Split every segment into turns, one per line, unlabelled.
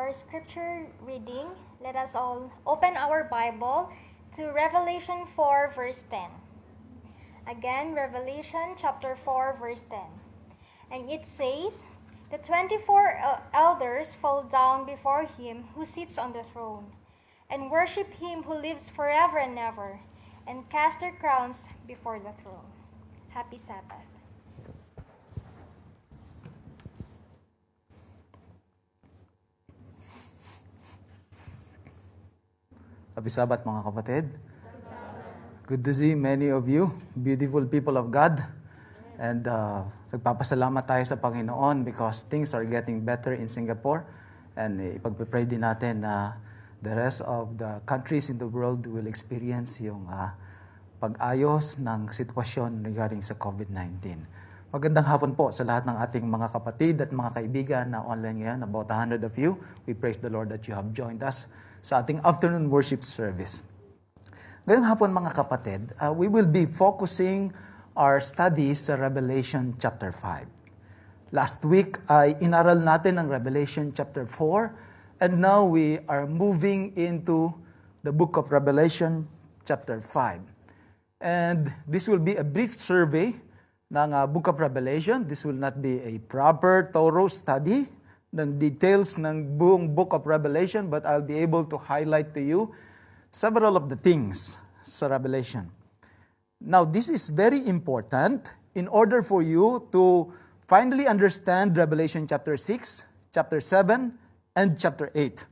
our scripture reading, let us all open our Bible to Revelation 4, verse 10. Again, Revelation chapter 4, verse 10. And it says, "The 24 elders fall down before him who sits on the throne, and worship him who lives forever and ever, and cast their crowns before the throne." Happy Sabbath.
Happy Sabbath mga kapatid. Good to see many of you, beautiful people of God. And nagpapasalamat tayo sa Panginoon because things are getting better in Singapore. And ipagpipray din natin na the rest of the countries in the world will experience yung pag-ayos ng sitwasyon regarding sa COVID-19. Magandang hapon po sa lahat ng ating mga kapatid at mga kaibigan na online ngayon, about 100 of you. We praise the Lord that you have joined us sa ating afternoon worship service. Ngayong hapon mga kapatid, we will be focusing our studies sa Revelation chapter 5. Last week ay inaral natin ang Revelation chapter 4 and now we are moving into the book of Revelation chapter 5. And this will be a brief survey ng book of Revelation. This will not be a proper, thorough study ng details ng buong book of Revelation, but I'll be able to highlight to you several of the things sa Revelation. Now, this is very important in order for you to finally understand Revelation chapter 6, chapter 7, and chapter 8.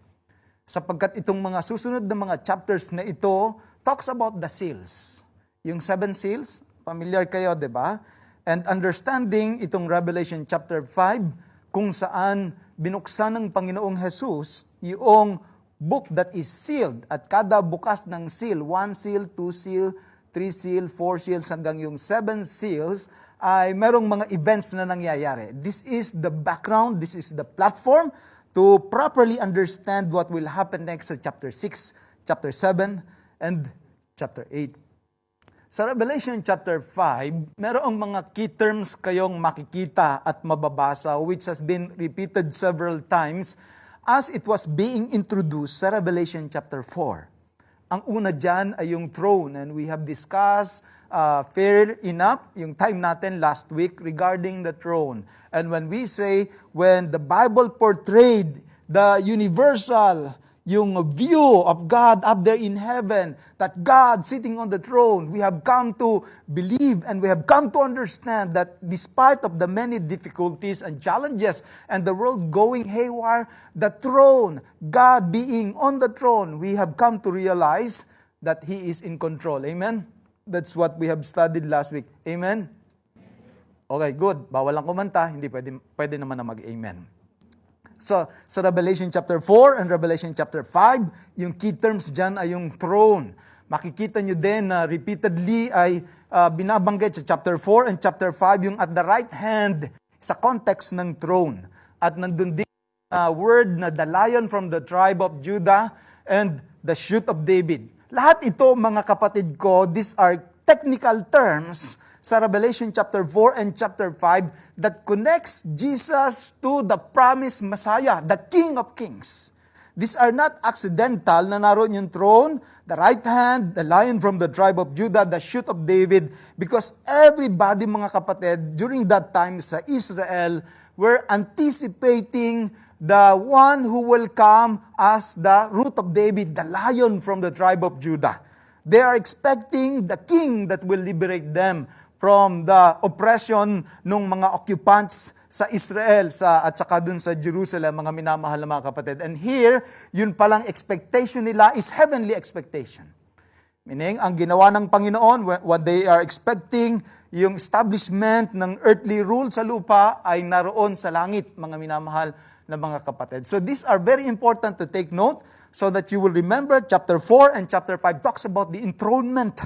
Sapagkat itong mga susunod na mga chapters na ito talks about the seals. Yung 7 seals, familiar kayo, di ba? And understanding itong Revelation chapter 5, kung saan binuksan ng Panginoong Jesus yung book that is sealed. At kada bukas ng seal, 1 seal, 2 seal, 3 seal, 4 seals, hanggang yung 7 seals, ay merong mga events na nangyayari. This is the background, this is the platform to properly understand what will happen next sa chapter 6, chapter 7, and chapter 8. Sa Revelation chapter 5, merong mga key terms kayong makikita at mababasa which has been repeated several times as it was being introduced sa Revelation chapter 4. Ang una dyan ay yung throne, and we have discussed fair enough yung time natin last week regarding the throne. And when we say, when the Bible portrayed the universal yung view of God up there in heaven, that God sitting on the throne, we have come to believe and we have come to understand that despite of the many difficulties and challenges and the world going haywire, the throne, God being on the throne, we have come to realize that He is in control. Amen? That's what we have studied last week. Amen? Okay, good. Bawal lang kumanta, hindi pwede naman na mag-amen. So, sa Revelation chapter 4 and Revelation chapter 5, yung key terms dyan ay yung throne. Makikita nyo din na repeatedly ay binabanggit sa chapter 4 and chapter 5 yung at the right hand sa context ng throne. At nandun din word na the lion from the tribe of Judah and the shoot of David. Lahat ito mga kapatid ko, these are technical terms sa Revelation chapter 4 and chapter 5 that connects Jesus to the promised Messiah, the King of Kings. These are not accidental na naroon yung throne, the right hand, the lion from the tribe of Judah, the shoot of David, because everybody mga kapatid during that time sa Israel were anticipating the one who will come as the root of David, the lion from the tribe of Judah. They are expecting the king that will liberate them from the oppression ng mga occupants sa Israel at saka dun sa Jerusalem, mga minamahal na mga kapatid. And here, yun palang expectation nila is heavenly expectation. Meaning, ang ginawa ng Panginoon, what they are expecting, yung establishment ng earthly rule sa lupa ay naroon sa langit, mga minamahal na mga kapatid. So these are very important to take note so that you will remember chapter 4 and chapter 5 talks about the enthronement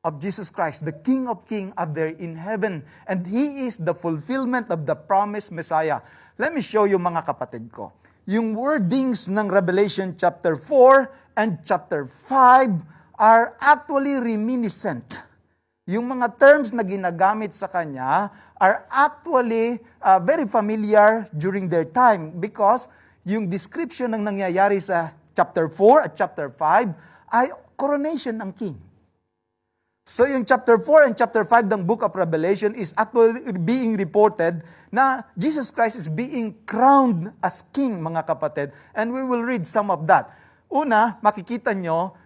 of Jesus Christ, the King of Kings up there in heaven. And He is the fulfillment of the promised Messiah. Let me show you mga kapatid ko. Yung wordings ng Revelation chapter 4 and chapter 5 are actually reminiscent. Yung mga terms na ginagamit sa kanya are actually very familiar during their time because yung description ng nangyayari sa chapter 4 at chapter 5 ay coronation ng king. So yung chapter 4 and chapter 5 ng book of Revelation is actually being reported na Jesus Christ is being crowned as king, mga kapatid. And we will read some of that. Una, makikita nyo,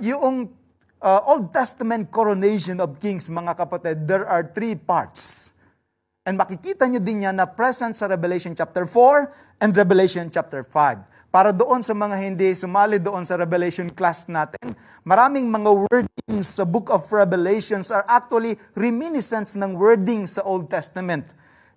yung Old Testament coronation of kings, mga kapatid, there are 3 parts. And makikita nyo din yan na present sa Revelation chapter 4 and Revelation chapter 5. Para doon sa mga hindi sumali doon sa Revelation class natin, maraming mga wordings sa Book of Revelations are actually reminiscence ng wordings sa Old Testament.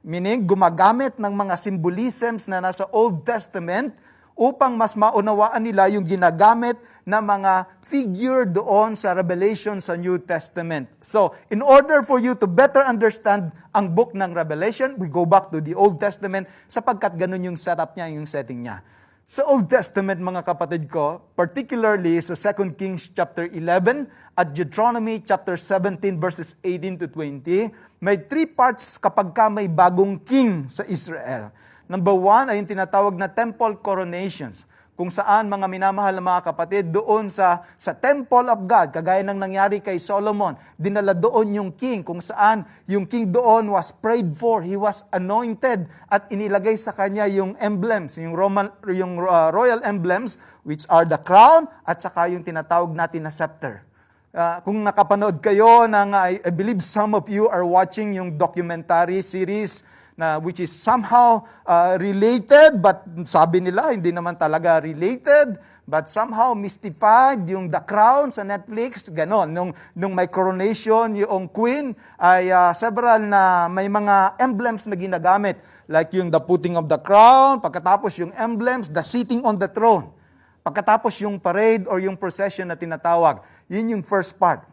Meaning, gumagamit ng mga symbolisms na nasa Old Testament upang mas maunawaan nila yung ginagamit na mga figure doon sa Revelation sa New Testament. So, in order for you to better understand ang book ng Revelation, we go back to the Old Testament sapagkat ganun yung setup niya, yung setting niya. Sa Old Testament, mga kapatid ko, particularly sa 2 Kings chapter 11 at Deuteronomy chapter 17 verses 18 to 20, may 3 parts kapag ka may bagong king sa Israel. Number 1 ay yung tinatawag na temple coronations, kung saan mga minamahal na mga kapatid doon sa temple of God, kagaya ng nangyari kay Solomon, dinala doon yung king, kung saan yung king doon was prayed for, he was anointed, at inilagay sa kanya yung emblems, yung royal emblems, which are the crown, at saka yung tinatawag natin na scepter. Kung nakapanood kayo ng, I believe some of you are watching yung documentary series na which is somehow related, but sabi nila hindi naman talaga related, but somehow mystified, yung The Crown sa Netflix, ganon. Nung may coronation, yung queen, ay several na may mga emblems na ginagamit, like yung the putting of the crown, pagkatapos yung emblems, the sitting on the throne, pagkatapos yung parade or yung procession na tinatawag. Yun yung first part.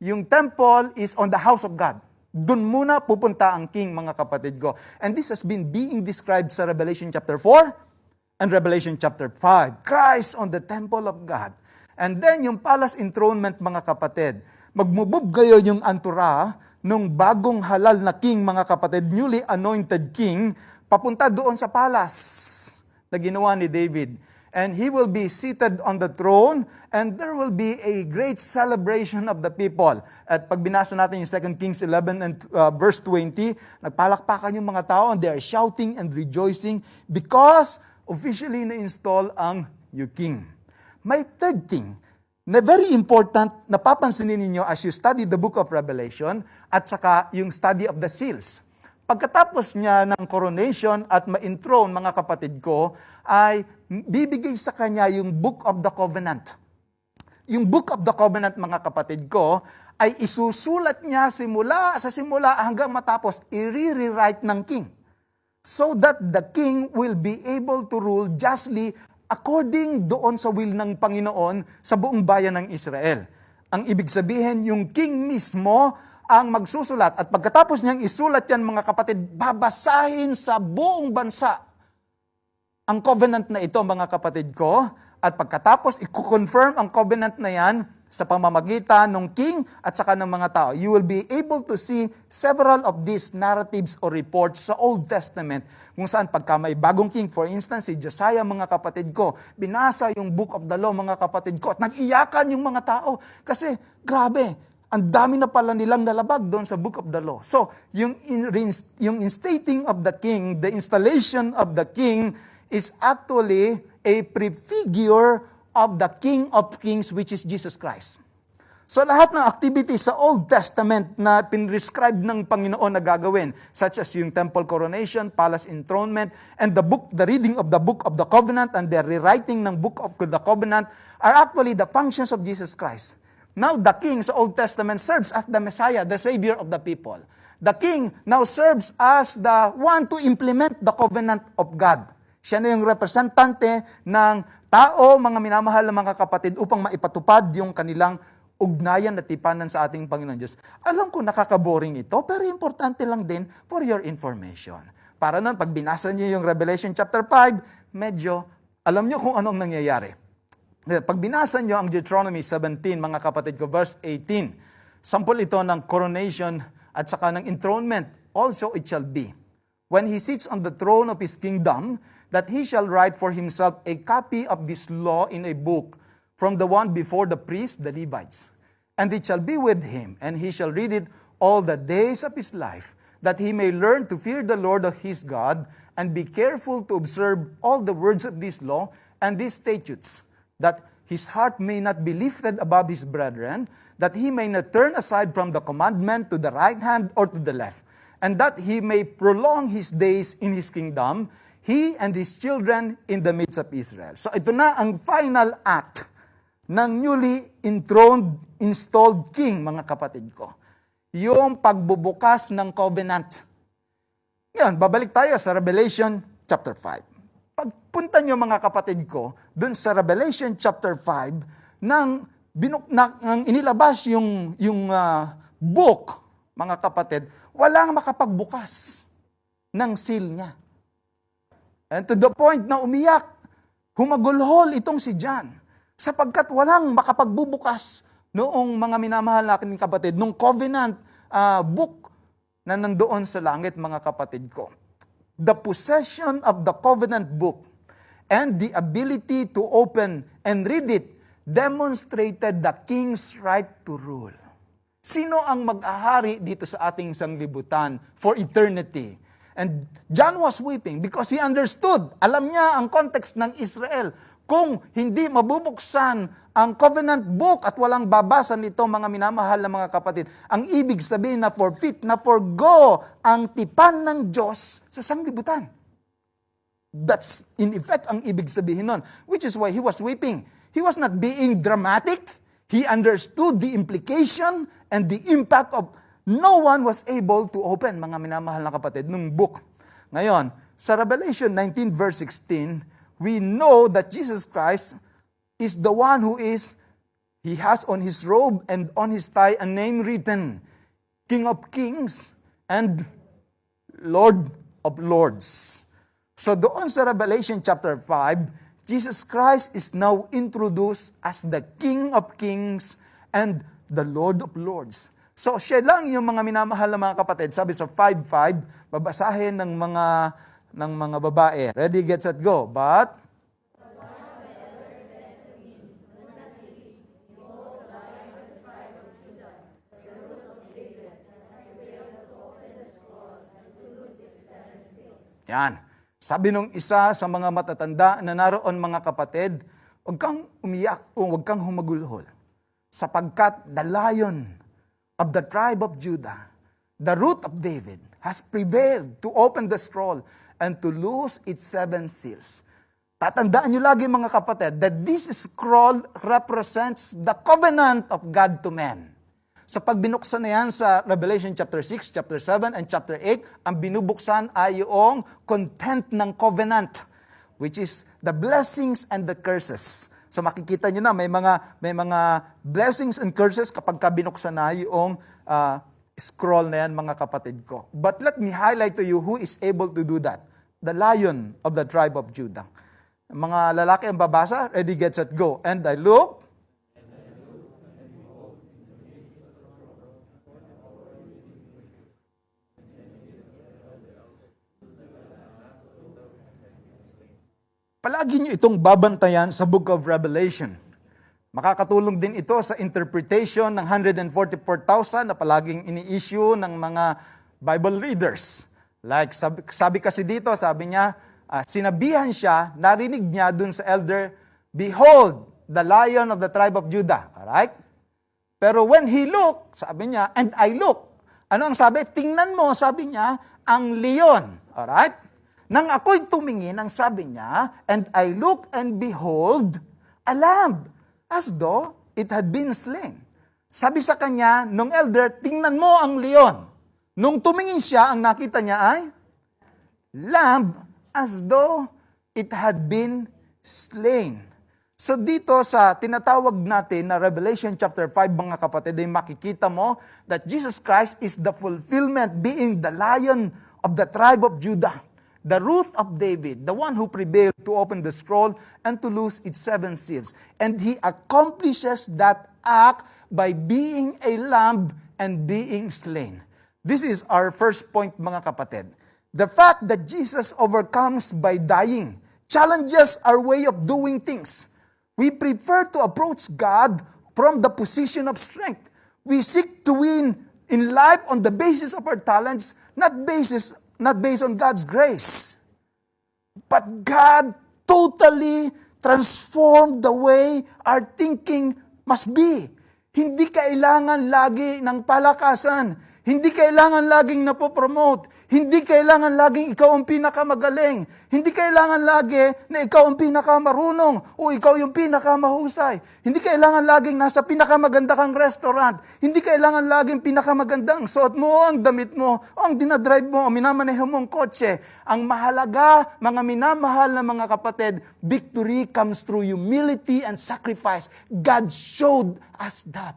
Yung temple is on the house of God. Doon muna pupunta ang king, mga kapatid ko. And this has been being described sa Revelation chapter 4 and Revelation chapter 5. Christ on the temple of God. And then yung palace enthronement, mga kapatid. Magmubog kayo yung antura nung bagong halal na king, mga kapatid, newly anointed king, papunta doon sa palace na ginawa ni David. And he will be seated on the throne, and there will be a great celebration of the people. At pag binasa natin yung 2 Kings 11 and verse 20, nagpalakpakan yung mga tao, and they are shouting and rejoicing because officially na-install ang new king. May third thing na very important na papansinin ninyo as you study the book of Revelation at saka yung study of the seals. Pagkatapos niya ng coronation at ma-enthroned, mga kapatid ko, ay bibigay sa kanya yung Book of the Covenant. Yung Book of the Covenant, mga kapatid ko, ay isusulat niya sa simula hanggang matapos, i-rewrite ng king. So that the king will be able to rule justly according doon sa will ng Panginoon sa buong bayan ng Israel. Ang ibig sabihin, yung king mismo ang magsusulat. At pagkatapos niyang isulat yan, mga kapatid, babasahin sa buong bansa ang covenant na ito, mga kapatid ko. At pagkatapos, i-confirm ang covenant na yan sa pamamagitan ng king at saka ng mga tao. You will be able to see several of these narratives or reports sa Old Testament kung saan pagka may bagong king, for instance, si Josiah, mga kapatid ko, binasa yung Book of the Law, mga kapatid ko, at nag-iyakan yung mga tao. Kasi, grabe, ang dami na pala nilang nalabag doon sa Book of the Law. So, yung instating of the king, the installation of the king is actually a prefigure of the King of Kings, which is Jesus Christ. So, lahat ng activities sa Old Testament na pinrescribe ng Panginoon na gagawin, such as yung temple coronation, palace enthronement, and the reading of the Book of the Covenant and the rewriting ng Book of the Covenant are actually the functions of Jesus Christ. Now, the king sa Old Testament serves as the Messiah, the Savior of the people. The king now serves as the one to implement the covenant of God. Siya na yung representante ng tao, mga minamahal na mga kapatid, upang maipatupad yung kanilang ugnayan at tipanan sa ating Panginoon Diyos. Alam ko nakakaboring ito, pero importante lang din for your information. Para nun, pag binasa niyo yung Revelation chapter 5, medyo alam niyo kung anong nangyayari. Pag binasa nyo ang Deuteronomy 17, mga kapatid ko, verse 18, sample ito ng coronation at saka ng enthronement. Also it shall be, when he sits on the throne of his kingdom, that he shall write for himself a copy of this law in a book from the one before the priests, the Levites. And it shall be with him, and he shall read it all the days of his life, that he may learn to fear the Lord of his God, and be careful to observe all the words of this law and these statutes, that his heart may not be lifted above his brethren, that he may not turn aside from the commandment to the right hand or to the left, and that he may prolong his days in his kingdom, he and his children in the midst of Israel. So ito na ang final act ng newly enthroned, installed king, mga kapatid ko. Yung pagbubukas ng covenant. Yan, babalik tayo sa Revelation chapter 5. Pagpunta nyo, mga kapatid ko, dun sa Revelation chapter 5, nang inilabas yung book, mga kapatid, walang makapagbukas ng seal niya. And to the point na umiyak, humagulhol itong si John, sapagkat walang makapagbubukas noong mga minamahal natin kapatid, nung covenant book na nandoon sa langit, mga kapatid ko. The possession of the covenant book and the ability to open and read it demonstrated the king's right to rule. Sino ang mag-ahari dito sa ating sanglibutan for eternity? And John was weeping because he understood, alam niya ang context ng Israel. Kung hindi mabubuksan ang covenant book at walang babasa nito, mga minamahal na mga kapatid, ang ibig sabihin na forfeit, na forgo ang tipan ng Diyos sa sanglibutan. That's in effect ang ibig sabihin nun, which is why he was weeping. He was not being dramatic. He understood the implication and the impact of no one was able to open, mga minamahal na kapatid, ng book. Ngayon, sa Revelation 19 verse 16, we know that Jesus Christ is the one who he has on his robe and on his thigh a name written, King of Kings and Lord of Lords. So doon sa Revelation chapter 5, Jesus Christ is now introduced as the King of Kings and the Lord of Lords. So siya lang yung mga minamahal na mga kapatid. Sabi sa 5:5, babasahin ng mga babae. Ready, get, set, go. But yan. Sabi nung isa sa mga matatanda na naroon, mga kapatid, huwag kang umiyak o huwag kang humagulhol. Sapagkat the Lion of the tribe of Judah, the root of David, has prevailed to open the scroll and to loose its 7 seals. Tatandaan nyo lagi, mga kapatid, that this scroll represents the covenant of God to men. Sa pagbinuksan na yan sa Revelation chapter 6, chapter 7, and chapter 8, ang binubuksan ay yung content ng covenant, which is the blessings and the curses. So makikita nyo na, may mga blessings and curses kapag binuksan na yung scroll na yan, mga kapatid ko. But let me highlight to you who is able to do that. The Lion of the tribe of Judah. Mga lalaki ang babasa, ready, get, set, go. And I look, palagi nyo itong babantayan sa Book of Revelation. Makakatulong din ito sa interpretation ng 144,000 na palaging ini-issue ng mga Bible readers. Like, sabi kasi dito, sabi niya, sinabihan siya, narinig niya dun sa elder, Behold, the Lion of the tribe of Judah. Alright? Pero when he looked, sabi niya, and I look. Ano ang sabi? Tingnan mo, sabi niya, ang leon. Alright? Nang ako'y tumingin, ang sabi niya, and I looked and behold, a lamb, as though it had been slain. Sabi sa kanya, nung elder, tingnan mo ang leon. Nung tumingin siya, ang nakita niya ay, lamb, as though it had been slain. So dito sa tinatawag natin na Revelation chapter 5, mga kapatid, ay makikita mo that Jesus Christ is the fulfillment, being the Lion of the tribe of Judah. The root of David, the one who prevailed to open the scroll and to loose its 7 seals. And he accomplishes that act by being a lamb and being slain. This is our first point, mga kapatid. The fact that Jesus overcomes by dying challenges our way of doing things. We prefer to approach God from the position of strength. We seek to win in life on the basis of our talents, not based on God's grace. But God totally transformed the way our thinking must be. Hindi kailangan lagi ng palakasan. Hindi kailangan laging napopromote. Hindi kailangan laging ikaw ang pinakamagaling. Hindi kailangan lagi na ikaw ang pinakamarunong o ikaw yung pinakamahusay. Hindi kailangan laging nasa pinakamaganda kang restaurant. Hindi kailangan laging pinakamaganda ang suot mo, ang damit mo, o ang dinadrive mo, ang minamaneho mong kotse. Ang mahalaga, mga minamahal na mga kapatid, victory comes through humility and sacrifice. God showed us that.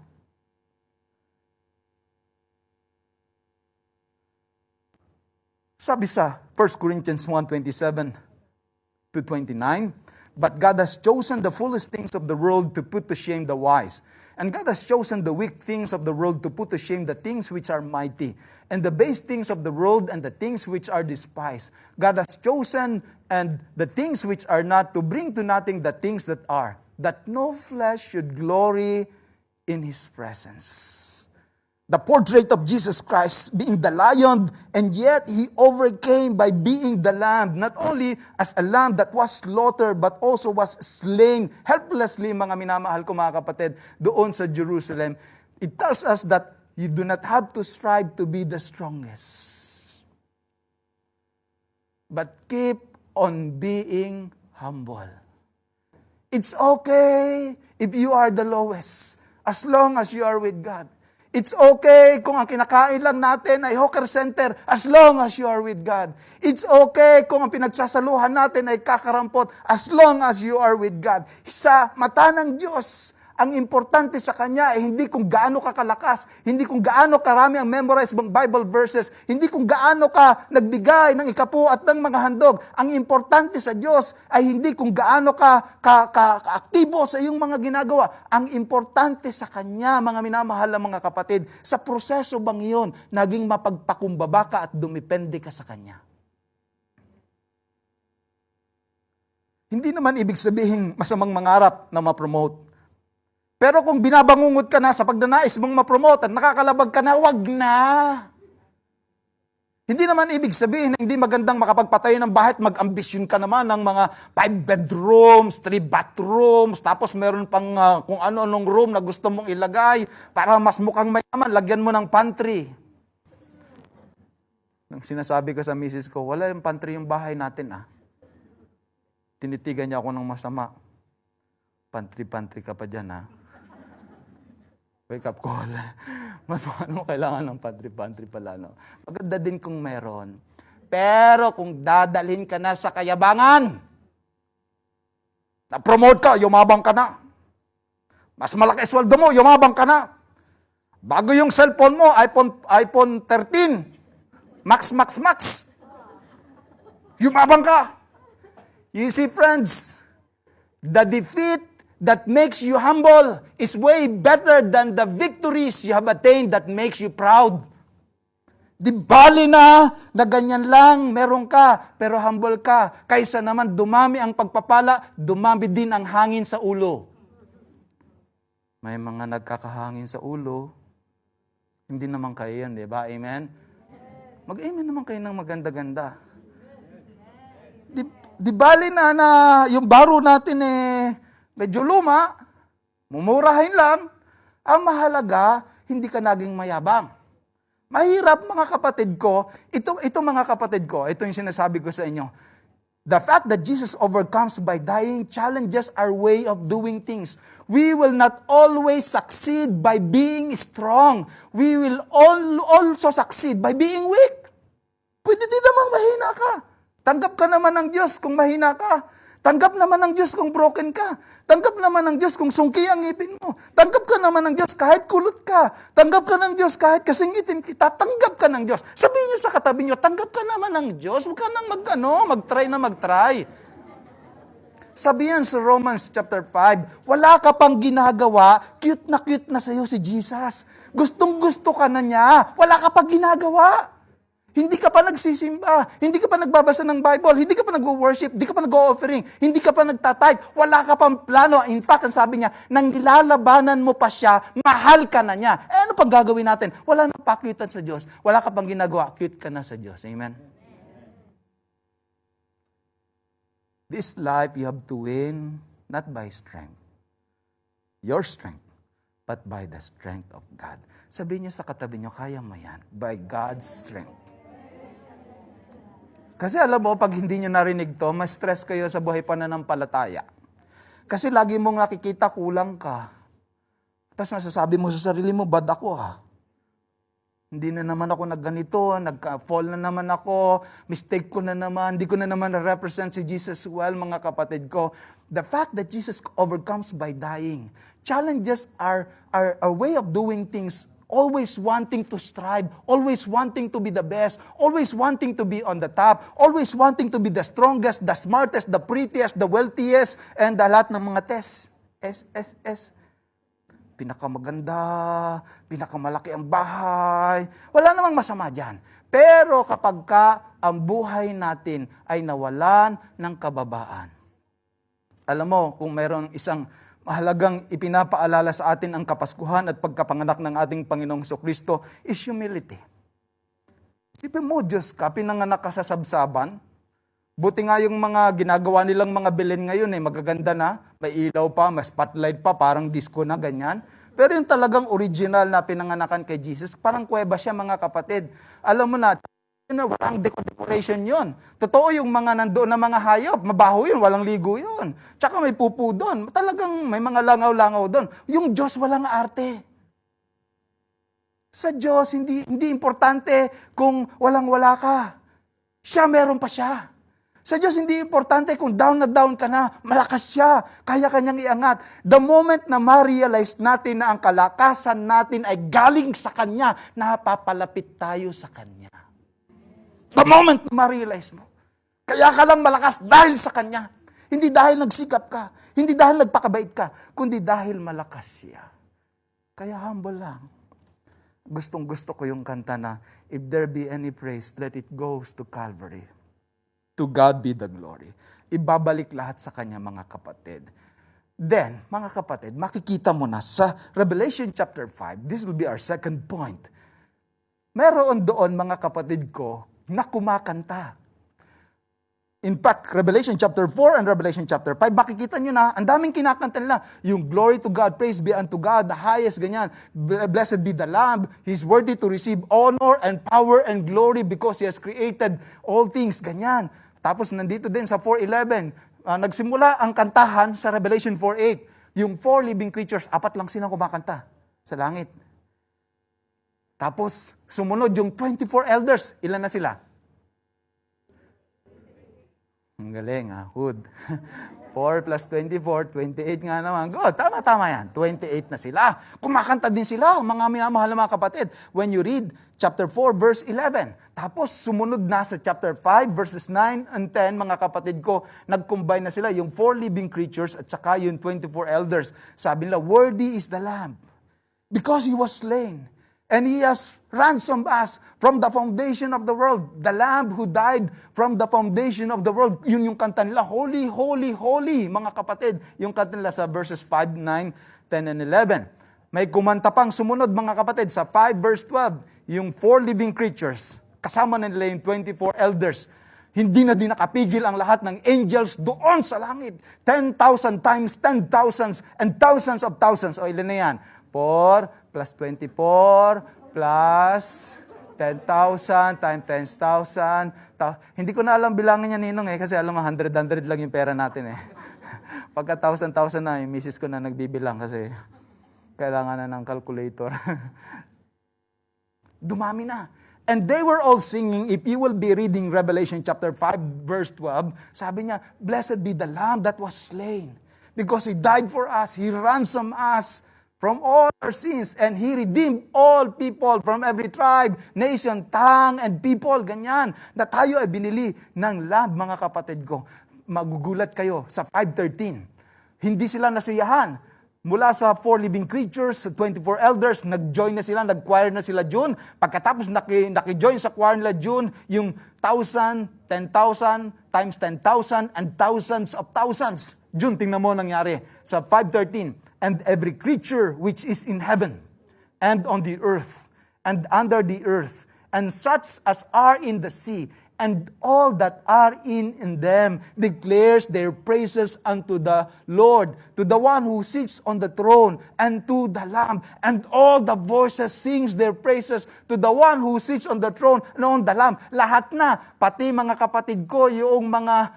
Sabi sa 1 Corinthians 1:27 to 29, but God has chosen the foolish things of the world to put to shame the wise. And God has chosen the weak things of the world to put to shame the things which are mighty, and the base things of the world and the things which are despised. God has chosen and the things which are not to bring to nothing the things that are, that no flesh should glory in His presence. The portrait of Jesus Christ being the lion, and yet He overcame by being the lamb, not only as a lamb that was slaughtered, but also was slain helplessly, mga minamahal ko mga kapatid, doon sa Jerusalem. It tells us that you do not have to strive to be the strongest, but keep on being humble. It's okay if you are the lowest, as long as you are with God. It's okay kung ang kinakain lang natin ay hawker center as long as you are with God. It's okay kung ang pinagsasaluhan natin ay kakarampot as long as you are with God. Sa mata ng Diyos, ang importante sa Kanya ay hindi kung gaano ka kalakas, hindi kung gaano karami ang memorized mong Bible verses, hindi kung gaano ka nagbigay ng ikapu at ng mga handog. Ang importante sa Diyos ay hindi kung gaano ka aktibo sa iyong mga ginagawa. Ang importante sa Kanya, mga minamahal na mga kapatid, sa proseso bang iyon, naging mapagpakumbaba ka at dumipende ka sa Kanya. Hindi naman ibig sabihin masamang mangarap na ma-promote. Pero kung binabangungot ka na sa pagnanais mong ma-promote at nakakalabag ka na, wag na. Hindi naman ibig sabihin na hindi magandang makapagpatayo ng bahay at mag-ambisyon ka naman ng mga 5 bedrooms, 3 bathrooms, tapos meron pang kung ano-anong room na gusto mong ilagay para mas mukhang mayaman, lagyan mo ng pantry. Nang sinasabi ko sa misis ko, wala yung pantry yung bahay natin Tinitigan niya ako ng masama. Pantry ka pa dyan Wake up call. Ano kailangan ng pantry pala, no? Maganda din kung meron. Pero kung dadalhin ka na sa kayabangan, na-promote ka, yumabang ka na. Mas malaki sweldo mo, yumabang ka na. Bago yung cellphone mo, iPhone 13. Max. Yumabang ka. You see, friends, the defeat that makes you humble is way better than the victories you have attained that makes you proud. Di bali na ganyan lang, meron ka, pero humble ka. Kaysa naman dumami ang pagpapala, dumami din ang hangin sa ulo. May mga nagkakahangin sa ulo, hindi naman kayo yan, di ba? Amen? Mag-amen naman kayo ng maganda-ganda. Di bali na yung baro natin medyo luma, mumurahin lang. Ang mahalaga, hindi ka naging mayabang. Mahirap mga kapatid ko, ito mga kapatid ko, ito yung sinasabi ko sa inyo. The fact that Jesus overcomes by dying challenges our way of doing things. We will not always succeed by being strong. We will also succeed by being weak. Pwede din namang mahina ka. Tanggap ka naman ng Diyos kung mahina ka. Tanggap naman ng Diyos kung broken ka. Tanggap naman ng Diyos kung sungki ang ngipin mo. Tanggap ka naman ng Diyos kahit kulot ka. Tanggap ka ng Diyos kahit kasing itim kita. Tanggap ka ng Diyos. Sabihin niyo sa katabi niyo, tanggap ka naman ng Diyos. Huwag ka nang mag-try. Sabihan sa Romans chapter 5, wala ka pang ginagawa, cute na sa'yo si Jesus. Gustong-gusto ka na niya, wala ka pang ginagawa. Hindi ka pa nagsisimba, hindi ka pa nagbabasa ng Bible, hindi ka pa nag-worship, hindi ka pa nag-offering, hindi ka pa nagtatithe, wala ka pang plano. In fact, ang sabi niya, nang nilalabanan mo pa siya, mahal ka na niya. Ano pang gagawin natin? Wala na pa-cutean sa Diyos. Wala ka pang ginagawa, cute ka na sa Diyos. Amen? This life you have to win, not by strength. Your strength, but by the strength of God. Sabihin niyo sa katabi niyo, kaya mo yan. By God's strength. Kasi alam mo, pag hindi nyo narinig to, mas stress kayo sa buhay pananampalataya. Kasi lagi mong nakikita kulang ka. Tapos nasasabi mo sa sarili mo, bad ako ha. Hindi na naman ako nagganito, nagka-fall na naman ako, mistake ko na naman, hindi ko na naman na-represent si Jesus well, mga kapatid ko. The fact that Jesus overcomes by dying challenges our way of doing things, always wanting to strive, always wanting to be the best, always wanting to be on the top, always wanting to be the strongest, the smartest, the prettiest, the wealthiest, and the lahat ng mga S. Pinakamaganda, pinakamalaki ang bahay. Wala namang masama dyan. Pero kapag ang buhay natin ay nawalan ng kababaan. Alam mo, kung mayroong isang mahalagang ipinapaalala sa atin ang Kapaskuhan at pagkapanganak ng ating Panginoong Jesucristo is humility. Isipin mo, Diyos ka, pinanganak ka sa sabsaban. Buti nga yung mga ginagawa nilang mga Belen ngayon, magaganda na, may ilaw pa, may spotlight pa, parang disco na, ganyan. Pero yung talagang original na pinanganakan kay Jesus, parang kuweba siya, mga kapatid. Alam mo na, walang decoration yun. Totoo yung mga nandoon na mga hayop, mabaho yun, walang ligo yun. Tsaka may pupu doon, talagang may mga langaw-langaw doon. Yung Diyos walang arte. Sa Diyos, hindi importante kung walang-wala ka. Siya, meron pa siya. Sa Diyos, hindi importante kung down na down ka na, malakas siya, kaya kanyang iangat. The moment na ma-realize natin na ang kalakasan natin ay galing sa Kanya, napapalapit tayo sa Kanya. The moment na ma-realize mo, kaya ka lang malakas dahil sa Kanya. Hindi dahil nagsikap ka, hindi dahil nagpakabait ka, kundi dahil malakas siya. Kaya humble lang. Gustong-gusto ko yung kanta na, if there be any praise, let it goes to Calvary. To God be the glory. Ibabalik lahat sa Kanya, mga kapatid. Then, mga kapatid, makikita mo na sa Revelation chapter 5, this will be our second point. Meron doon, mga kapatid ko, na kumakanta. In fact, Revelation chapter 4 and Revelation chapter 5, makikita nyo na, ang daming kinakanta nila. Yung glory to God, praise be unto God, the highest, ganyan. Blessed be the Lamb, He's worthy to receive honor and power and glory because He has created all things, ganyan. Tapos nandito din sa 4:11, nagsimula ang kantahan sa Revelation 4:8. Yung 4 living creatures, 4 lang silang kumakanta sa langit. Tapos, sumunod yung 24 elders. Ilan na sila? Ang galing, Hood. 4 plus 24, 28 nga naman. Good, tama yan. 28 na sila. Kumakanta din sila, mga minamahal na mga kapatid. When you read chapter 4, verse 11. Tapos, sumunod na sa chapter 5, verses 9 and 10, mga kapatid ko, nag-combine na sila, yung 4 living creatures at saka yung 24 elders. Sabi nila, worthy is the Lamb, because He was slain. And He has ransomed us from the foundation of the world. The Lamb who died from the foundation of the world. Yun yung kanta nila. Holy, holy, holy, mga kapatid. Yung kanta nila sa verses 5, 9, 10, and 11. May kumanta pang sumunod, mga kapatid, sa 5 verse 12. Yung 4 living creatures. Kasama na nila yung 24 elders. Hindi na din nakapigil ang lahat ng angels doon sa langit. 10,000 times 10,000s and thousands of thousands. O ilan na yan? 4 plus 24 plus 10,000 times 10,000. Hindi ko na alam bilangin niya, Ninong, kasi alam mo, 100 lang yung pera natin . Pagka 1,000 na, yung misis ko na nagbibilang kasi kailangan na ng calculator. Dumami na. And they were all singing, if you will be reading Revelation chapter 5, verse 12, sabi niya, blessed be the Lamb that was slain, because He died for us, He ransomed us from all our sins, and He redeemed all people from every tribe, nation, tongue, and people, ganyan, na tayo ay binili ng Lamb, mga kapatid ko. Magugulat kayo sa 5:13. Hindi sila nasiyahan. Mula sa 4 living creatures, sa 24 elders, nag-join na sila, nag-choir na sila June. Pagkatapos naki-join sa choir nila June, yung 1,000, 10,000, times 10,000, and thousands of thousands. June, tingnan mo nangyari sa 5:13. And every creature which is in heaven, and on the earth, and under the earth, and such as are in the sea, and all that are in them declares their praises unto the Lord, to the one who sits on the throne, and to the Lamb. And all the voices sings their praises to the one who sits on the throne and on the Lamb. Lahat na, pati mga kapatid ko, yung mga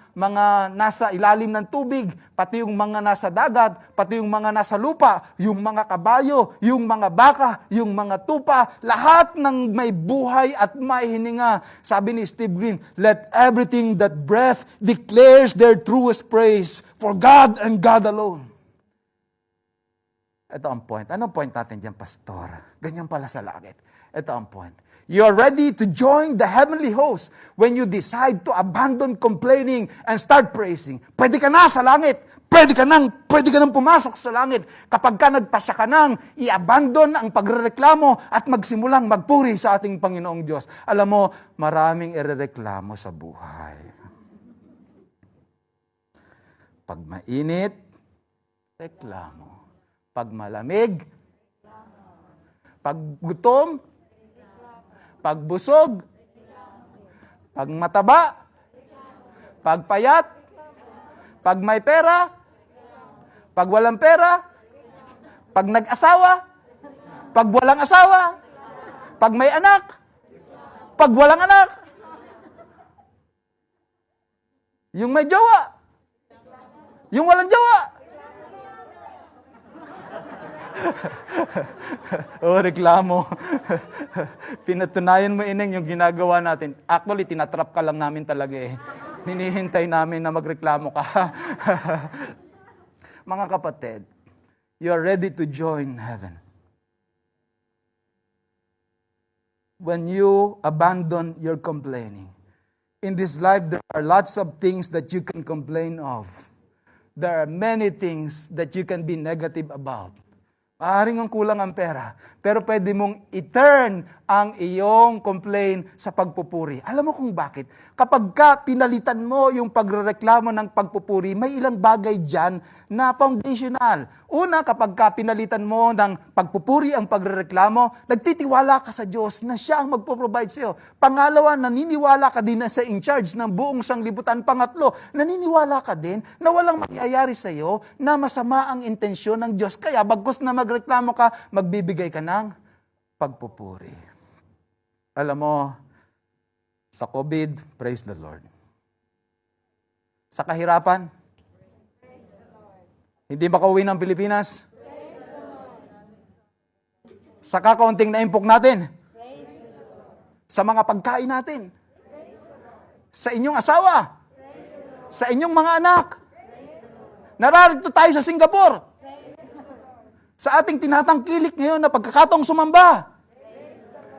nasa ilalim ng tubig, pati yung mga nasa dagat, pati yung mga nasa lupa, yung mga kabayo, yung mga baka, yung mga tupa, lahat ng may buhay at may hininga. Sabi ni Steve Green, let everything that breath declares their truest praise for God and God alone. Ito ang point. Anong point natin dyan, Pastor? Ganyan pala sa langit. Ito ang point. You are ready to join the heavenly host when you decide to abandon complaining and start praising. Pwede ka na sa langit. Pwede ka nang pumasok sa langit kapag ka nagpasya ka nang i-abandon ang pagrereklamo at magsimulang magpuri sa ating Panginoong Diyos. Alam mo, maraming irereklamo sa buhay. Pag mainit, reklamo. Pag malamig, pag gutom, pag busog, pag mataba, pag payat, pag may pera, pag walang pera, pag nag-asawa, pag walang asawa, pag may anak, pag walang anak, yung may jowa, yung walang jowa. Reklamo. Pinatunayan mo, Ineng, yung ginagawa natin. Actually, tinatrap ka lang namin talaga eh. Hinihintay namin na magreklamo ka. Mga kapatid, you are ready to join heaven. When you abandon your complaining. In this life, there are lots of things that you can complain of. There are many things that you can be negative about. Maaaring ang kulang ang pera, pero pwede mong i-turn ang iyong complaint sa pagpupuri. Alam mo kung bakit? Kapag ka pinalitan mo yung pagrereklamo ng pagpupuri, may ilang bagay dyan na foundational. Una, kapag ka pinalitan mo ng pagpupuri ang pagrereklamo, nagtitiwala ka sa Diyos na siya ang magpo-provide sa iyo. Pangalawa, naniniwala ka din na sa in charge ng buong sanglibutan. Pangatlo, naniniwala ka din na walang mangyayari sa iyo na masama ang intensyon ng Diyos. Kaya bagkus na magreklamo ka, magbibigay ka ng pagpupuri. Alam mo, sa COVID, praise the Lord. Sa kahirapan, hindi makauwi ng Pilipinas. Sa kakaunting naimpok natin. Sa mga pagkain natin. Sa inyong asawa. Sa inyong mga anak. Nararito tayo sa Singapore. Sa ating tinatangkilik ngayon na pagkakataong sumamba.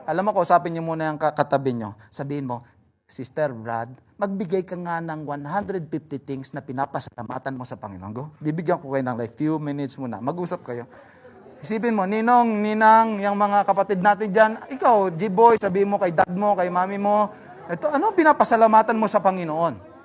Alam mo, kausapin niyo muna yung katabi niyo. Sabihin mo, Sister Brad, magbigay ka nga ng 150 things na pinapasalamatan mo sa Panginoon. Go. Bibigyan ko kayo ng like few minutes muna. Mag-usap kayo. Isipin mo, Ninong, Ninang, yung mga kapatid natin dyan, ikaw, G-boy, sabihin mo kay dad mo, kay mami mo, ito, ano pinapasalamatan mo sa Panginoon?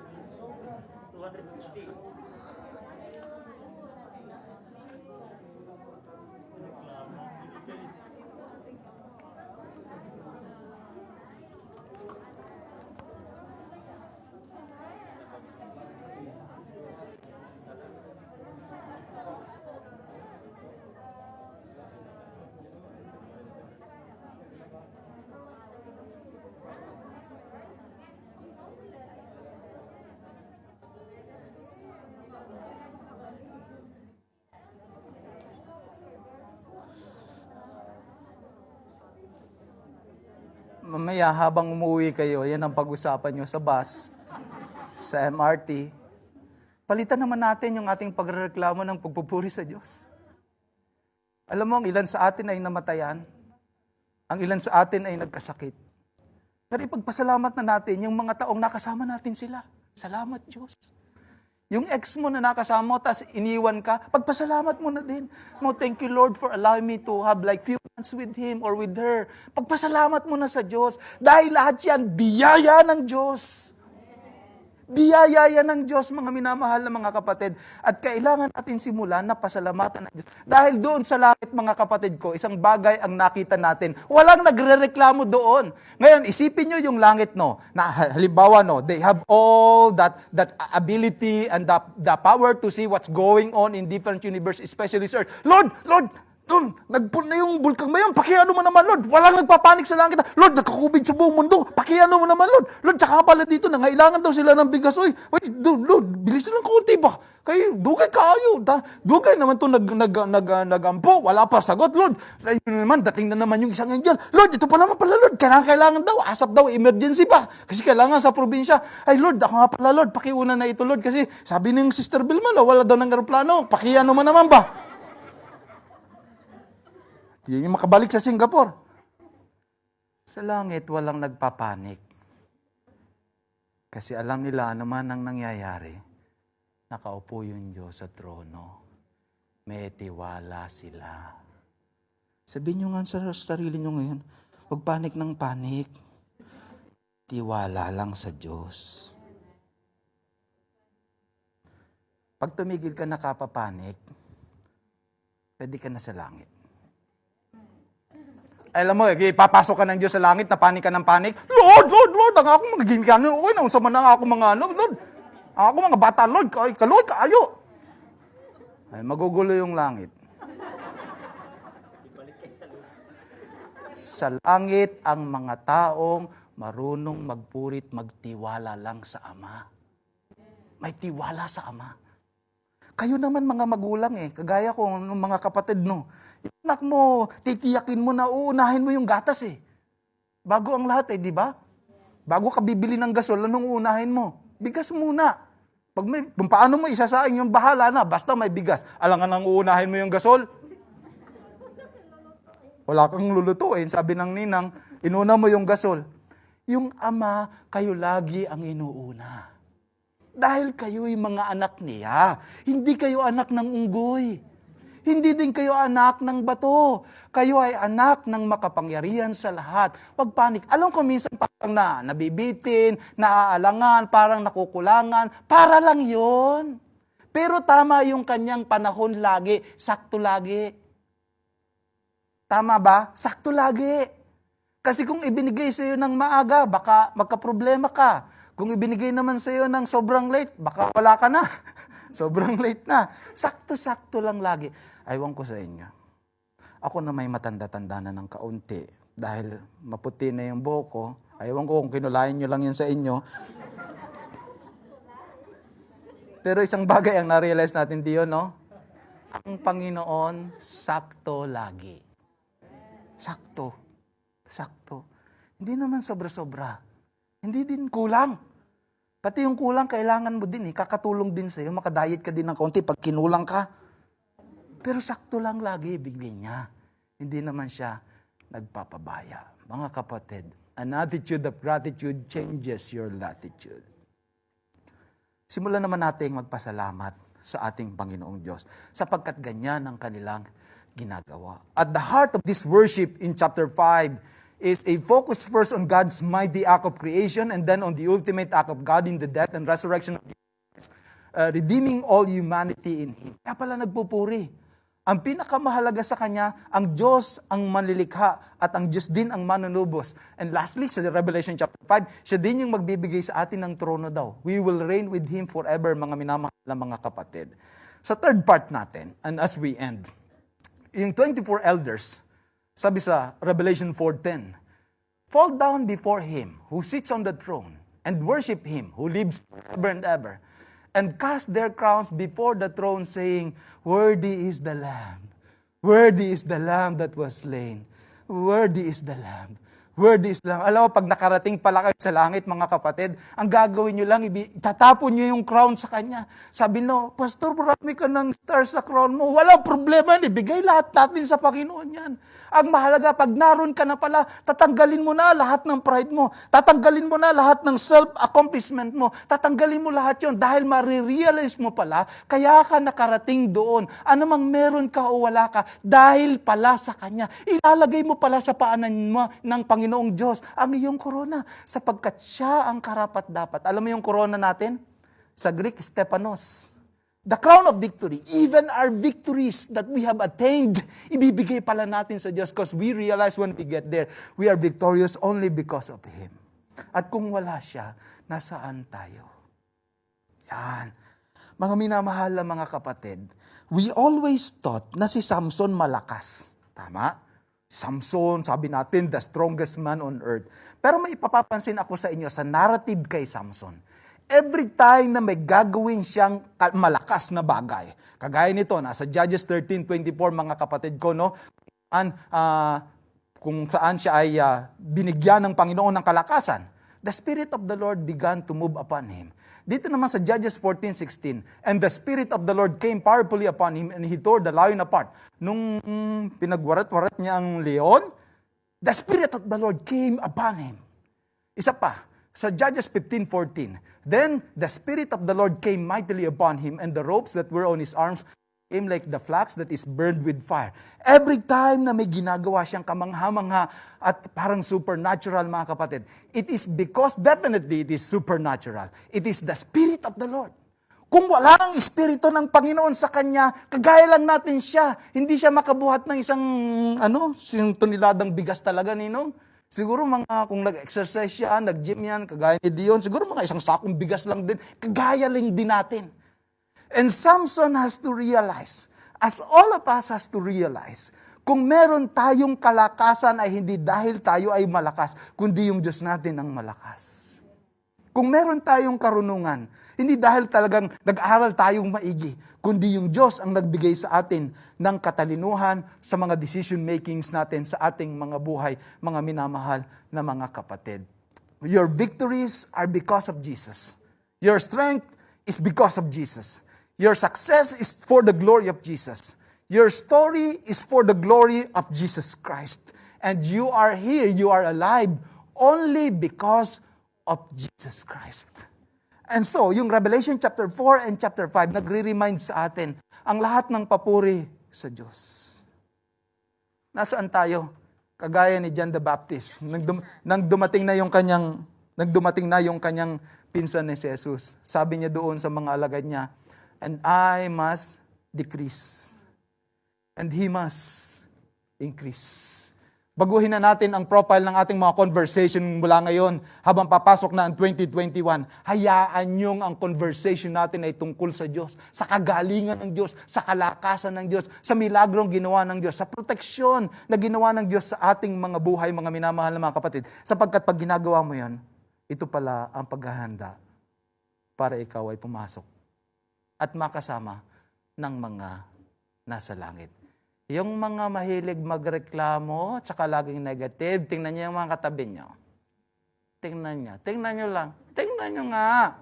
Mamaya habang umuwi kayo, yan ang pag-usapan nyo sa bus, sa MRT. Palitan naman natin yung ating pagrereklamo ng pagpupuri sa Diyos. Alam mo, ang ilan sa atin ay namatayan. Ang ilan sa atin ay nagkasakit. Pero ipagpasalamat na natin yung mga taong nakasama natin sila. Salamat, Diyos. Yung ex mo na nakasama mo, tas iniwan ka, pagpasalamat mo na din. Thank you Lord for allowing me to have like few months with him or with her. Pagpasalamat mo na sa Diyos. Dahil lahat yan, biyaya ng Diyos. Biyaya yan ng Diyos, mga minamahal na mga kapatid. At kailangan natin simulan na pasalamatan ng Diyos. Dahil doon sa langit, mga kapatid ko, isang bagay ang nakita natin. Walang nagrereklamo doon. Ngayon, isipin nyo yung langit, no? Na halimbawa, no, they have all that ability and the power to see what's going on in different universe, especially Earth. Lord, doon, nagpun na yung bulkang mayon. Pakiano mo naman, Lord. Walang nagpapanik sa langit. Lord, nagkakubig sa buong mundo. Pakiano mo naman, Lord. Lord, tsaka pala dito, nangailangan daw sila ng bigas. Uy, Lord, bilis lang konti ba? Kayo, dugay kayo. Dugay naman to nagampo. Wala pa sagot, Lord. Ayun naman, dating na naman yung isang angel. Lord, ito pa naman pala, Lord. Kailangan daw. Asap daw, emergency pa. Kasi kailangan sa probinsya. Ay, Lord, ako nga pala, Lord. Pakiuna na ito, Lord. Kasi sabi ng Sister Vilma, wala daw ng aeroplano. Pakiano mo naman ba? Yun yung makabalik sa Singapore. Sa langit, walang nagpapanik. Kasi alam nila naman ang nangyayari. Nakaupo yung Diyos sa trono. May tiwala sila. Sabihin nyo nga sa sarili nyo ngayon, huwag panik ng panik. Tiwala lang sa Diyos. Pag tumigil ka nakapapanik, pwede ka na sa langit. Alam mo, papasok ka ng Diyos sa langit, napanik ka ng panik. Lord, ang ako mga ginigano. Okay, naunsa man na ako mga Lord. Ako mga bata, Lord, Lord, kaayo. Ay, magugulo yung langit. Sa langit, ang mga taong marunong magpurit, magtiwala lang sa Ama. May tiwala sa Ama. Kayo naman mga magulang kagaya ko, mga kapatid, no. Yung anak mo, titiyakin mo na uunahin mo yung gatas Bago ang lahat di ba? Bago ka bibili ng gasol, anong uunahin mo? Bigas muna. Kung paano mo isasaing yung bahala na, basta may bigas. Alam nga nang uunahin mo yung gasol? Wala kang lulutuin, sabi ng ninang, inuna mo yung gasol. Yung Ama, kayo lagi ang inuuna. Dahil kayo'y mga anak niya. Hindi kayo anak ng unggoy. Hindi din kayo anak ng bato. Kayo ay anak ng makapangyarihan sa lahat. Huwag panik. Alam ko minsan parang nabibitin, naaalangan, parang nakukulangan. Para lang yon. Pero tama yung kanyang panahon lagi. Sakto lagi. Tama ba? Sakto lagi. Kasi kung ibinigay sa iyo ng maaga, baka magkaproblema ka. Kung ibinigay naman sa iyo ng sobrang late, baka wala ka na. Sobrang late na. Sakto-sakto lang lagi. Aywan ko sa inyo. Ako na may matanda-tanda na ng kaunti. Dahil maputi na yung buhok ko. Aywan ko kung kinulayan nyo lang yun sa inyo. Pero isang bagay ang na-realize natin diyo, no? Ang Panginoon, sakto lagi. Sakto. Sakto. Hindi naman sobra-sobra. Hindi din kulang. Pati yung kulang, kailangan mo din kakatulong din sa'yo. Makadiet ka din ng kaunti pag kinulang ka. Pero sakto lang lagi ibigay niya. Hindi naman siya nagpapabaya. Mga kapatid, an attitude of gratitude changes your latitude. Simulan naman natin magpasalamat sa ating Panginoong Diyos sapagkat ganyan ang kanilang ginagawa. At the heart of this worship in chapter 5 is a focus first on God's mighty act of creation and then on the ultimate act of God in the death and resurrection of Jesus, redeeming all humanity in Him. Kaya pala nagpupuri. Ang pinakamahalaga sa Kanya, ang Diyos ang manlilikha at ang Diyos din ang manunubos. And lastly, sa Revelation chapter 5, siya din yung magbibigay sa atin ng trono daw. We will reign with Him forever, mga minamahal na mga kapatid. Sa third part natin, and as we end, yung 24 elders, sabi sa Revelation 4:10, fall down before Him who sits on the throne and worship Him who lives forever and ever. And cast their crowns before the throne, saying, worthy is the Lamb. Worthy is the Lamb that was slain. Worthy is the Lamb. Word is lang. Alam mo, pag nakarating pala kayo sa langit, mga kapatid, ang gagawin nyo lang, tatapon nyo yung crown sa Kanya. Sabi no, Pastor, marami ka ng stars sa crown mo. Walang problema, ibigay lahat natin sa Panginoon yan. Ang mahalaga, pag naroon ka na pala, tatanggalin mo na lahat ng pride mo. Tatanggalin mo na lahat ng self-accomplishment mo. Tatanggalin mo lahat yon dahil marirealize mo pala, kaya ka nakarating doon. Ano mang meron ka o wala ka, dahil pala sa Kanya. Ilalagay mo pala sa paanan mo ng Panginoong Diyos ang iyong korona sapagkat siya ang karapat-dapat. Alam mo yung korona natin? Sa Greek, Stephanos. The crown of victory. Even our victories that we have attained, ibibigay pala natin sa Diyos because we realize when we get there, we are victorious only because of Him. At kung wala siya, nasaan tayo? Yan. Mga minamahal na mga kapatid, we always thought na si Samson malakas. Tama? Samson, sabi natin, the strongest man on earth. Pero may ipapapansin ako sa inyo sa narrative kay Samson. Every time na may gagawin siyang malakas na bagay, kagaya nito, nasa Judges 13:24, mga kapatid ko, no? Kung saan siya ay binigyan ng Panginoon ng kalakasan, the Spirit of the Lord began to move upon him. Dito naman sa Judges 14:16, and the Spirit of the Lord came powerfully upon him, and he tore the lion apart. Nung pinagwarat-warat niya ang leon, the Spirit of the Lord came upon him. Isa pa, sa Judges 15:14, then the Spirit of the Lord came mightily upon him, and the ropes that were on his arms came like the flax that is burned with fire. Every time na may ginagawa siyang kamangha-mangha at parang supernatural, mga kapatid, it is because definitely it is supernatural. It is the Spirit of the Lord. Kung wala ang Espiritu ng Panginoon sa kanya, kagaya lang natin siya. Hindi siya makabuhat ng isang, toniladang bigas talaga, ninong. Siguro kung nag-exercise siya, nag-gym yan, kagaya ni Dion, siguro mga isang sakong bigas lang din, kagaya lang din natin. And Samson has to realize, as all of us has to realize, kung meron tayong kalakasan ay hindi dahil tayo ay malakas, kundi yung Diyos natin ang malakas. Kung meron tayong karunungan, hindi dahil talagang nag-aral tayong maigi, kundi yung Diyos ang nagbigay sa atin ng katalinuhan sa mga decision makings natin sa ating mga buhay, mga minamahal na mga kapatid. Your victories are because of Jesus. Your strength is because of Jesus. Your success is for the glory of Jesus. Your story is for the glory of Jesus Christ. And you are here, you are alive, only because of Jesus Christ. And so, yung Revelation chapter 4 and chapter 5, nagre-remind sa atin ang lahat ng papuri sa Diyos. Nasaan tayo? Kagaya ni John the Baptist. Nang dumating na yung kanyang pinsan ni Jesus, sabi niya doon sa mga alagad niya, and I must decrease, and He must increase. Baguhin na natin ang profile ng ating mga conversation mula ngayon habang papasok na ang 2021. Hayaan niyong ang conversation natin ay tungkol sa Diyos, sa kagalingan ng Diyos, sa kalakasan ng Diyos, sa milagrong ginawa ng Diyos, sa proteksyon na ginawa ng Diyos sa ating mga buhay, mga minamahal na mga kapatid. Sapagkat pag ginagawa mo yan, ito pala ang paghahanda para ikaw ay pumasok at makasama ng mga nasa langit. Yung mga mahilig magreklamo at saka laging negative, tingnan niyo yung mga katabi niyo. Tingnan niyo lang. Tingnan niyo nga.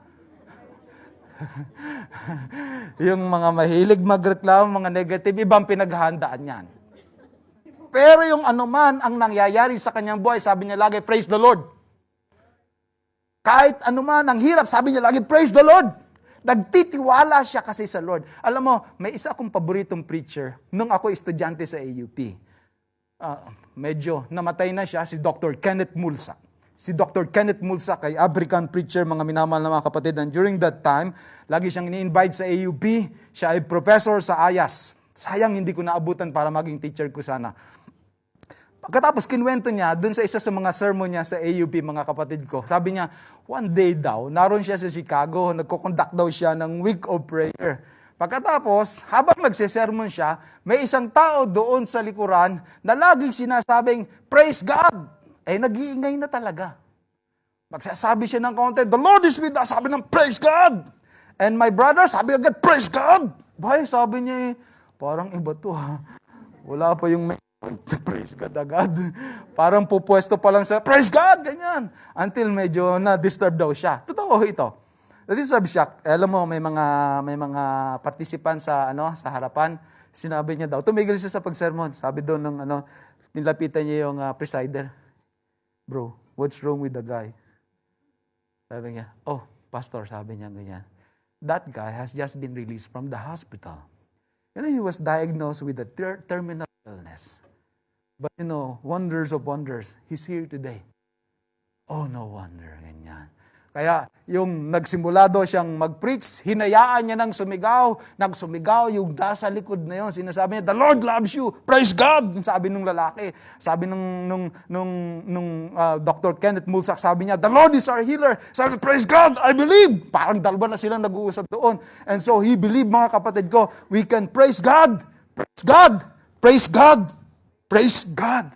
Yung mga mahilig magreklamo, mga negative, ibang pinaghahandaan yan. Pero yung anuman ang nangyayari sa kanyang buhay, sabi niya lagi, praise the Lord. Kahit anuman ang hirap, sabi niya lagi, praise the Lord. Nagtitiwala siya kasi sa Lord. Alam mo, may isa akong paboritong preacher nung ako estudyante sa AUP. Medyo namatay na siya, si Dr. Kenneth Mulsa. Si Dr. Kenneth Mulsa kay African preacher, mga minamahal na mga kapatid. And during that time, lagi siyang ini-invite sa AUP. Siya ay professor sa IAS. Sayang hindi ko naabutan para maging teacher ko sana. Pagkatapos kinwento niya, dun sa isa sa mga sermon niya sa AUP, mga kapatid ko, sabi niya, one day daw, naroon siya sa Chicago, nagko-conduct daw siya ng week of prayer. Pagkatapos, habang nagsisermon siya, may isang tao doon sa likuran na laging sinasabing, praise God! Nag-iingay na talaga. Magsasabi siya ng konti, the Lord is with us, sabi ng, praise God! And my brother, sabi agad, praise God! Bay, sabi niya, parang iba to ha. Wala pa yung Praise God agad. Parang pupwesto pa lang sa, praise God, ganyan. Until medyo na-disturb daw siya. Totoo ito. Na-disturb siya. Alam mo, may mga participants sa harapan. Sinabi niya daw, tumigil siya sa pagsermon. Sabi doon ng nilapitan niya yung presider. Bro, what's wrong with the guy? Sabi niya, pastor, sabi niya ganyan. That guy has just been released from the hospital. He was diagnosed with a terminal illness. But wonders of wonders, he's here today. Oh, no wonder, ganyan. Kaya yung nagsimula daw siyang mag-preach, hinayaan niya nang sumigaw. Nagsumigaw yung nasa likod na yun. Sinasabi niya, the Lord loves you. Praise God! Sabi nung lalaki. Sabi nung Dr. Kenneth Mulsack, sabi niya, the Lord is our healer. Sabi, praise God, I believe. Parang dalawa na silang nag-uusap doon. And so he believed, mga kapatid ko, we can praise God. Praise God. Praise God. Praise God.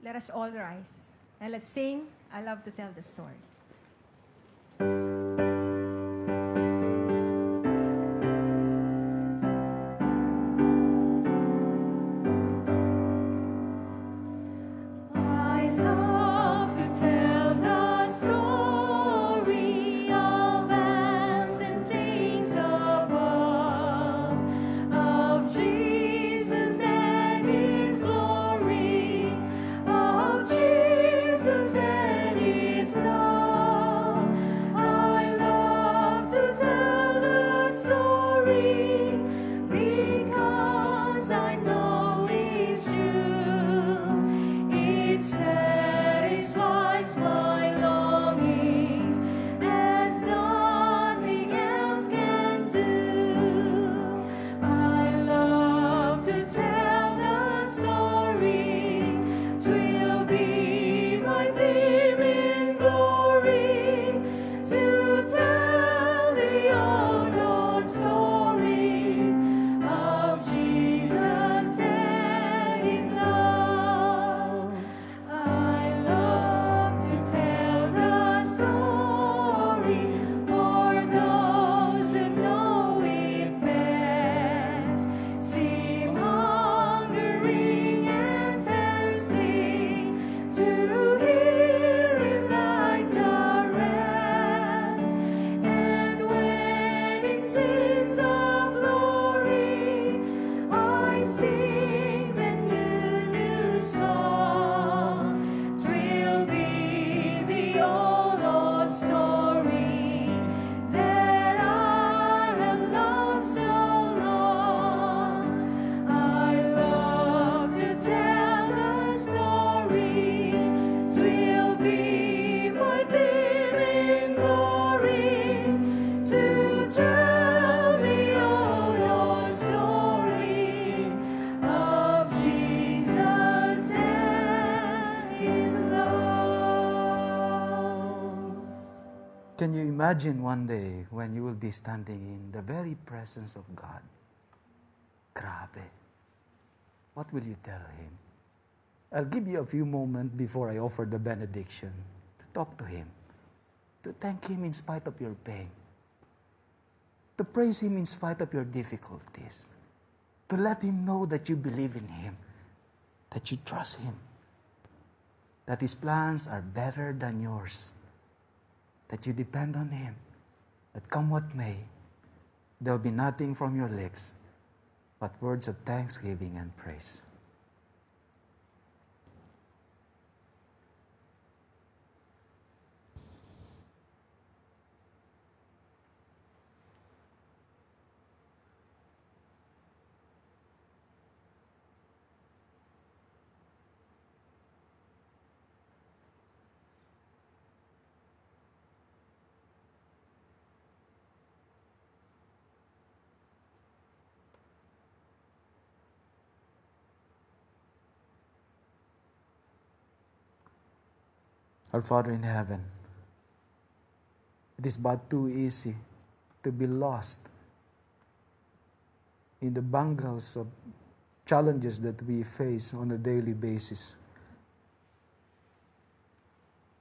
Let us all rise and let's sing, I Love to Tell the Story. I love to tell the story of ancient days above, of Jesus and His glory, of Jesus and His love. I love to tell the story because I know it's true. It satisfies my longings as nothing else can do. I love to tell the story. 'Twill be my theme in glory to tell the old story of Jesus and His love. I love to tell the story for those who know it best, seem hungering and testing to hear it like the rest. And when it sings of glory, I sing the new song. 'Twill be the old story that I have loved so long. I love to tell the story. 'Twill be my theme in glory to tell the old story of Jesus and His love.
Can you imagine one day when you will be standing in the very presence of God? Grabe. What will you tell Him? I'll give you a few moments before I offer the benediction to talk to Him, to thank Him in spite of your pain, to praise Him in spite of your difficulties, to let Him know that you believe in Him, that you trust Him, that His plans are better than yours, that you depend on Him, that come what may, there will be nothing from your lips but words of thanksgiving and praise. Our Father in heaven, it is but too easy to be lost in the bungles of challenges that we face on a daily basis.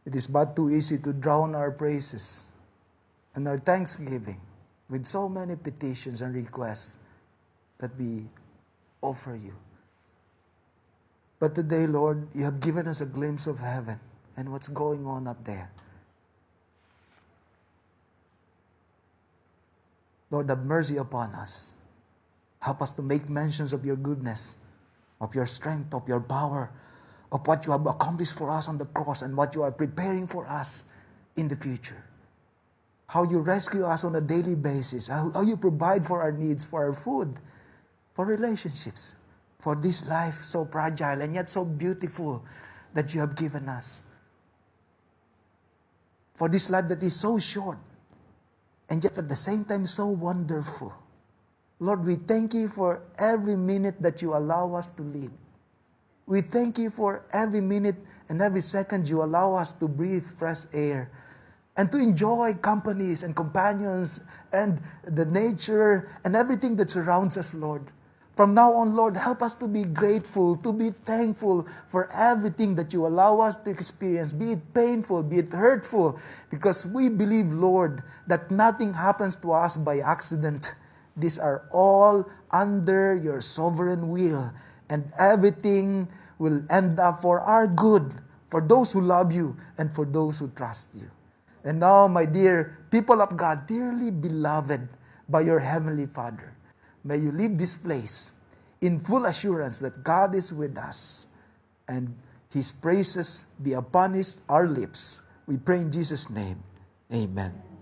It is but too easy to drown our praises and our thanksgiving with so many petitions and requests that we offer you. But today, Lord, you have given us a glimpse of heaven and what's going on up there. Lord, have mercy upon us. Help us to make mentions of your goodness, of your strength, of your power, of what you have accomplished for us on the cross and what you are preparing for us in the future. How you rescue us on a daily basis, how you provide for our needs, for our food, for relationships, for this life so fragile and yet so beautiful that you have given us. For this life that is so short and yet at the same time so wonderful. Lord, we thank you for every minute that you allow us to live. We thank you for every minute and every second you allow us to breathe fresh air and to enjoy companies and companions and the nature and everything that surrounds us, Lord. From now on, Lord, help us to be grateful, to be thankful for everything that you allow us to experience, be it painful, be it hurtful, because we believe, Lord, that nothing happens to us by accident. These are all under your sovereign will, and everything will end up for our good, for those who love you and for those who trust you. And now, my dear people of God, dearly beloved by your Heavenly Father, may you leave this place in full assurance that God is with us and His praises be upon our lips. We pray in Jesus' name. Amen.